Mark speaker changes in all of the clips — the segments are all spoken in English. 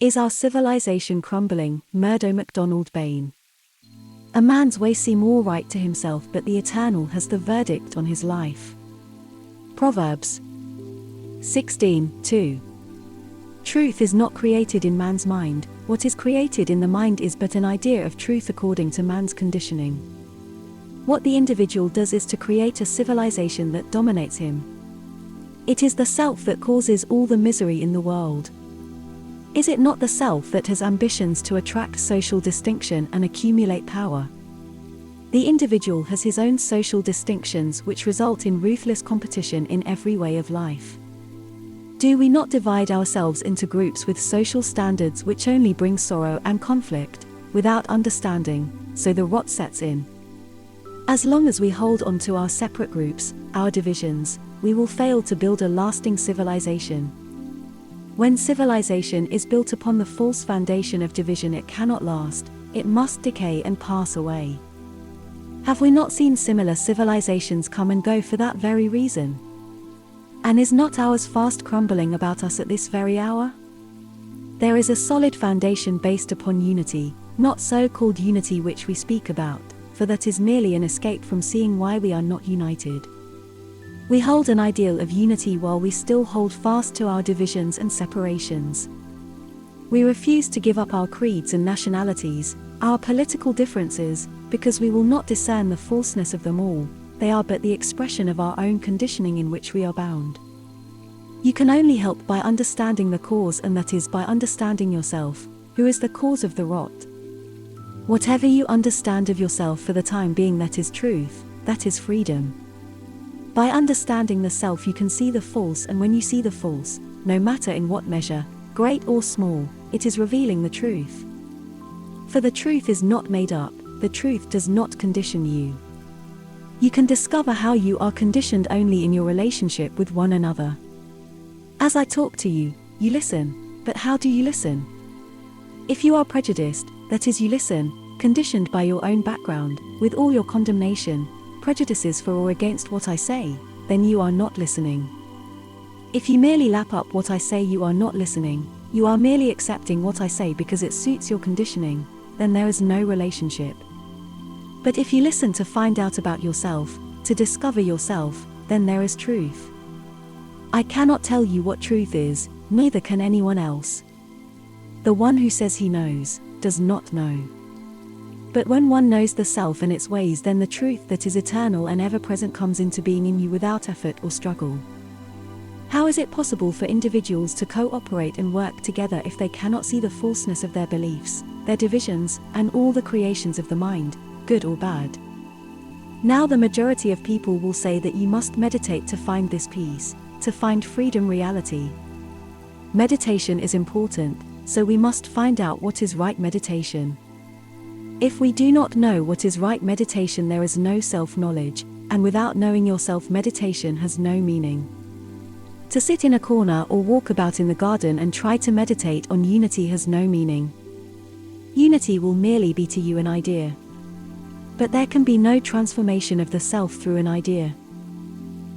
Speaker 1: Is our civilization crumbling? Murdo MacDonald-Bayne. A man's ways seem all right to himself, but the Eternal has the verdict on his life. Proverbs 16:2. Truth is not created in man's mind. What is created in the mind is but an idea of truth according to man's conditioning. What the individual does is to create a civilization that dominates him. It is the self that causes all the misery in the world. Is it not the self that has ambitions to attract social distinction and accumulate power? The individual has his own social distinctions which result in ruthless competition in every way of life. Do we not divide ourselves into groups with social standards which only bring sorrow and conflict, without understanding, so the rot sets in? As long as we hold on to our separate groups, our divisions, we will fail to build a lasting civilization. When civilization is built upon the false foundation of division, it cannot last, it must decay and pass away. Have we not seen similar civilizations come and go for that very reason? And is not ours fast crumbling about us at this very hour? There is a solid foundation based upon unity, not so-called unity which we speak about, for that is merely an escape from seeing why we are not united. We hold an ideal of unity while we still hold fast to our divisions and separations. We refuse to give up our creeds and nationalities, our political differences, because we will not discern the falseness of them all. They are but the expression of our own conditioning in which we are bound. You can only help by understanding the cause, and that is by understanding yourself, who is the cause of the rot. Whatever you understand of yourself for the time being, that is truth, that is freedom. By understanding the self you can see the false, and when you see the false, no matter in what measure, great or small, it is revealing the truth. For the truth is not made up, the truth does not condition you. You can discover how you are conditioned only in your relationship with one another. As I talk to you, you listen, but how do you listen? If you are prejudiced, that is, you listen, conditioned by your own background, with all your condemnation, prejudices for or against what I say, then you are not listening. If you merely lap up what I say, you are not listening, you are merely accepting what I say because it suits your conditioning, then there is no relationship. But if you listen to find out about yourself, to discover yourself, then there is truth. I cannot tell you what truth is, neither can anyone else. The one who says he knows, does not know. But when one knows the self and its ways, then the truth that is eternal and ever-present comes into being in you without effort or struggle. How is it possible for individuals to cooperate and work together if they cannot see the falseness of their beliefs, their divisions, and all the creations of the mind, good or bad? Now the majority of people will say that you must meditate to find this peace, to find freedom, reality. Meditation is important, so we must find out what is right meditation. If we do not know what is right meditation, there is no self-knowledge, and without knowing yourself, meditation has no meaning. To sit in a corner or walk about in the garden and try to meditate on unity has no meaning. Unity will merely be to you an idea. But there can be no transformation of the self through an idea.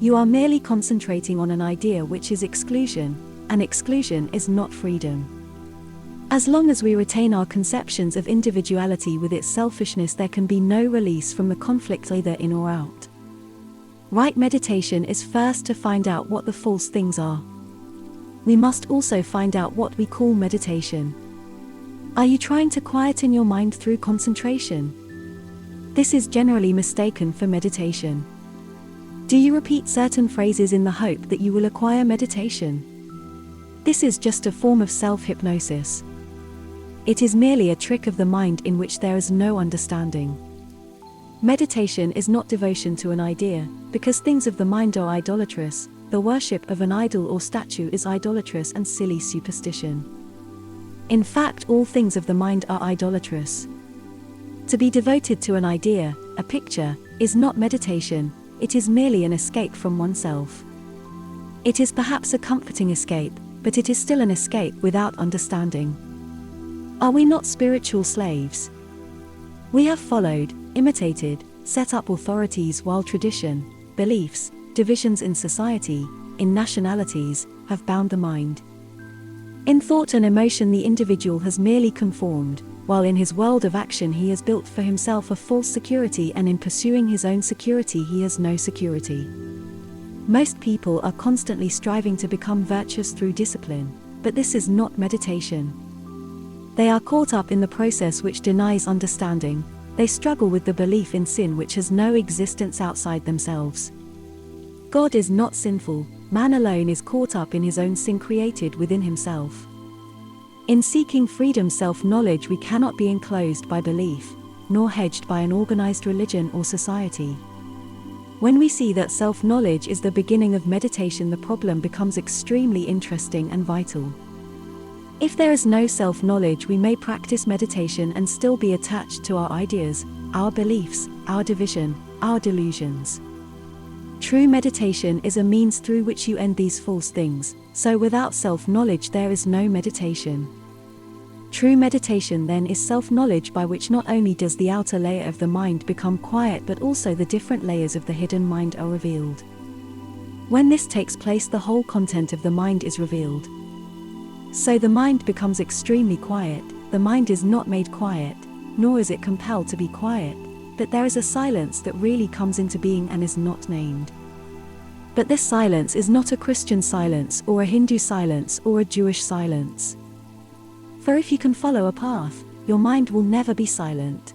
Speaker 1: You are merely concentrating on an idea, which is exclusion, and exclusion is not freedom. As long as we retain our conceptions of individuality with its selfishness, there can be no release from the conflict, either in or out. Right meditation is first to find out what the false things are. We must also find out what we call meditation. Are you trying to quieten your mind through concentration? This is generally mistaken for meditation. Do you repeat certain phrases in the hope that you will acquire meditation? This is just a form of self-hypnosis. It is merely a trick of the mind in which there is no understanding. Meditation is not devotion to an idea, because things of the mind are idolatrous. The worship of an idol or statue is idolatrous and silly superstition. In fact, all things of the mind are idolatrous. To be devoted to an idea, a picture, is not meditation, it is merely an escape from oneself. It is perhaps a comforting escape, but it is still an escape without understanding. Are we not spiritual slaves? We have followed, imitated, set up authorities while tradition, beliefs, divisions in society, in nationalities, have bound the mind. In thought and emotion the individual has merely conformed, while in his world of action he has built for himself a false security, and in pursuing his own security he has no security. Most people are constantly striving to become virtuous through discipline, but this is not meditation. They are caught up in the process which denies understanding. They struggle with the belief in sin which has no existence outside themselves. God is not sinful, man alone is caught up in his own sin created within himself. In seeking freedom self-knowledge we cannot be enclosed by belief, nor hedged by an organized religion or society. When we see that self-knowledge is the beginning of meditation, the problem becomes extremely interesting and vital. If there is no self-knowledge, we may practice meditation and still be attached to our ideas, our beliefs, our division, our delusions. True meditation is a means through which you end these false things, so without self-knowledge there is no meditation. True meditation then is self-knowledge, by which not only does the outer layer of the mind become quiet, but also the different layers of the hidden mind are revealed. When this takes place, the whole content of the mind is revealed. So the mind becomes extremely quiet. The mind is not made quiet, nor is it compelled to be quiet, but there is a silence that really comes into being and is not named. But this silence is not a Christian silence, or a Hindu silence, or a Jewish silence. For if you can follow a path, your mind will never be silent.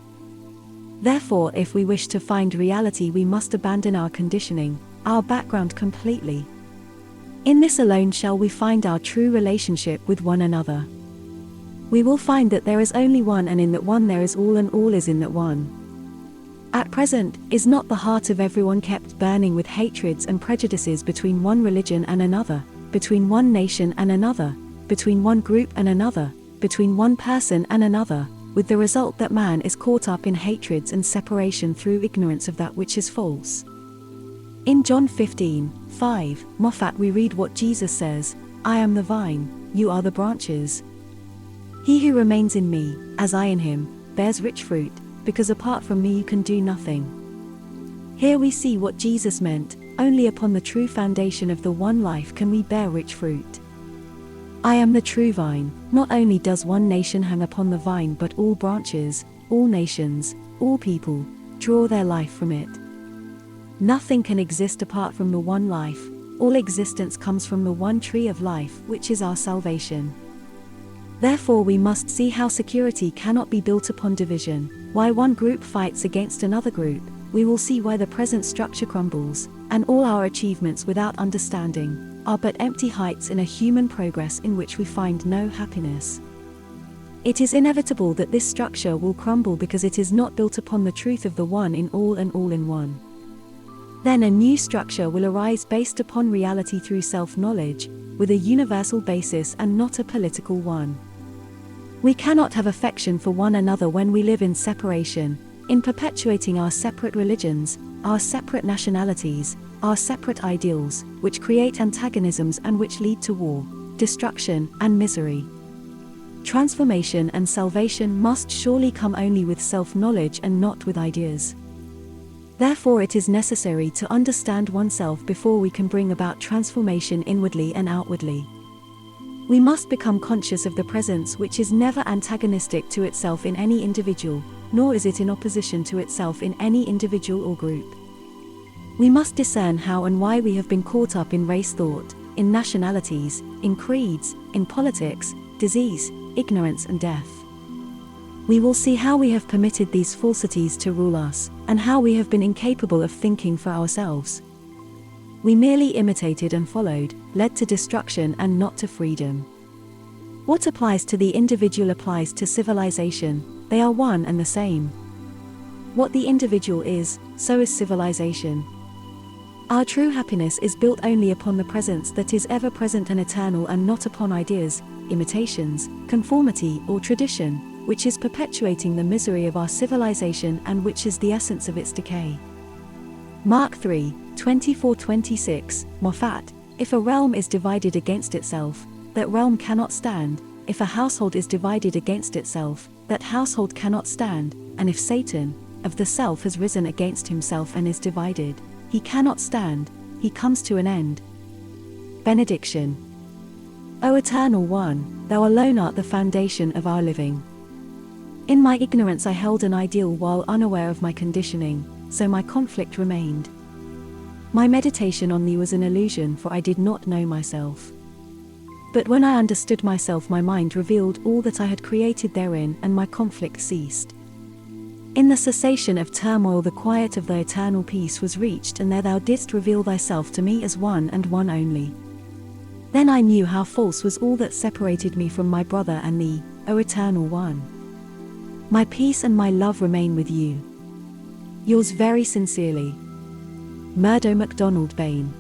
Speaker 1: Therefore, if we wish to find reality, we must abandon our conditioning, our background completely. In this alone shall we find our true relationship with one another. We will find that there is only one, and in that one there is all, and all is in that one. At present, is not the heart of everyone kept burning with hatreds and prejudices between one religion and another, between one nation and another, between one group and another, between one person and another, with the result that man is caught up in hatreds and separation through ignorance of that which is false. In John 15:5, we read what Jesus says, "I am the vine, you are the branches. He who remains in me, as I in him, bears rich fruit, because apart from me you can do nothing." Here we see what Jesus meant. Only upon the true foundation of the one life can we bear rich fruit. I am the true vine. Not only does one nation hang upon the vine, but all branches, all nations, all people, draw their life from it. Nothing can exist apart from the one life. All existence comes from the one tree of life, which is our salvation. Therefore we must see how security cannot be built upon division, why one group fights against another group. We will see why the present structure crumbles, and all our achievements without understanding are but empty heights in a human progress in which we find no happiness. It is inevitable that this structure will crumble because it is not built upon the truth of the one in all and all in one. Then a new structure will arise based upon reality through self-knowledge, with a universal basis and not a political one. We cannot have affection for one another when we live in separation, in perpetuating our separate religions, our separate nationalities, our separate ideals, which create antagonisms and which lead to war, destruction, and misery. Transformation and salvation must surely come only with self-knowledge and not with ideas. Therefore it is necessary to understand oneself before we can bring about transformation inwardly and outwardly. We must become conscious of the presence which is never antagonistic to itself in any individual, nor is it in opposition to itself in any individual or group. We must discern how and why we have been caught up in race thought, in nationalities, in creeds, in politics, disease, ignorance and death. We will see how we have permitted these falsities to rule us, and how we have been incapable of thinking for ourselves. We merely imitated and followed, led to destruction and not to freedom. What applies to the individual applies to civilization. They are one and the same. What the individual is, so is civilization. Our true happiness is built only upon the presence that is ever present and eternal, and not upon ideas, imitations, conformity or tradition, which is perpetuating the misery of our civilization and which is the essence of its decay. Mark 3:24-26, Moffat, if a realm is divided against itself, that realm cannot stand. If a household is divided against itself, that household cannot stand. And if Satan, of the self, has risen against himself and is divided, he cannot stand, he comes to an end. Benediction. O Eternal One, Thou alone art the foundation of our living. In my ignorance I held an ideal while unaware of my conditioning, so my conflict remained. My meditation on Thee was an illusion, for I did not know myself. But when I understood myself, my mind revealed all that I had created therein, and my conflict ceased. In the cessation of turmoil the quiet of Thy eternal peace was reached, and there Thou didst reveal Thyself to me as one and one only. Then I knew how false was all that separated me from my brother and Thee, O Eternal One. My peace and my love remain with You. Yours very sincerely, Murdo MacDonald-Bayne.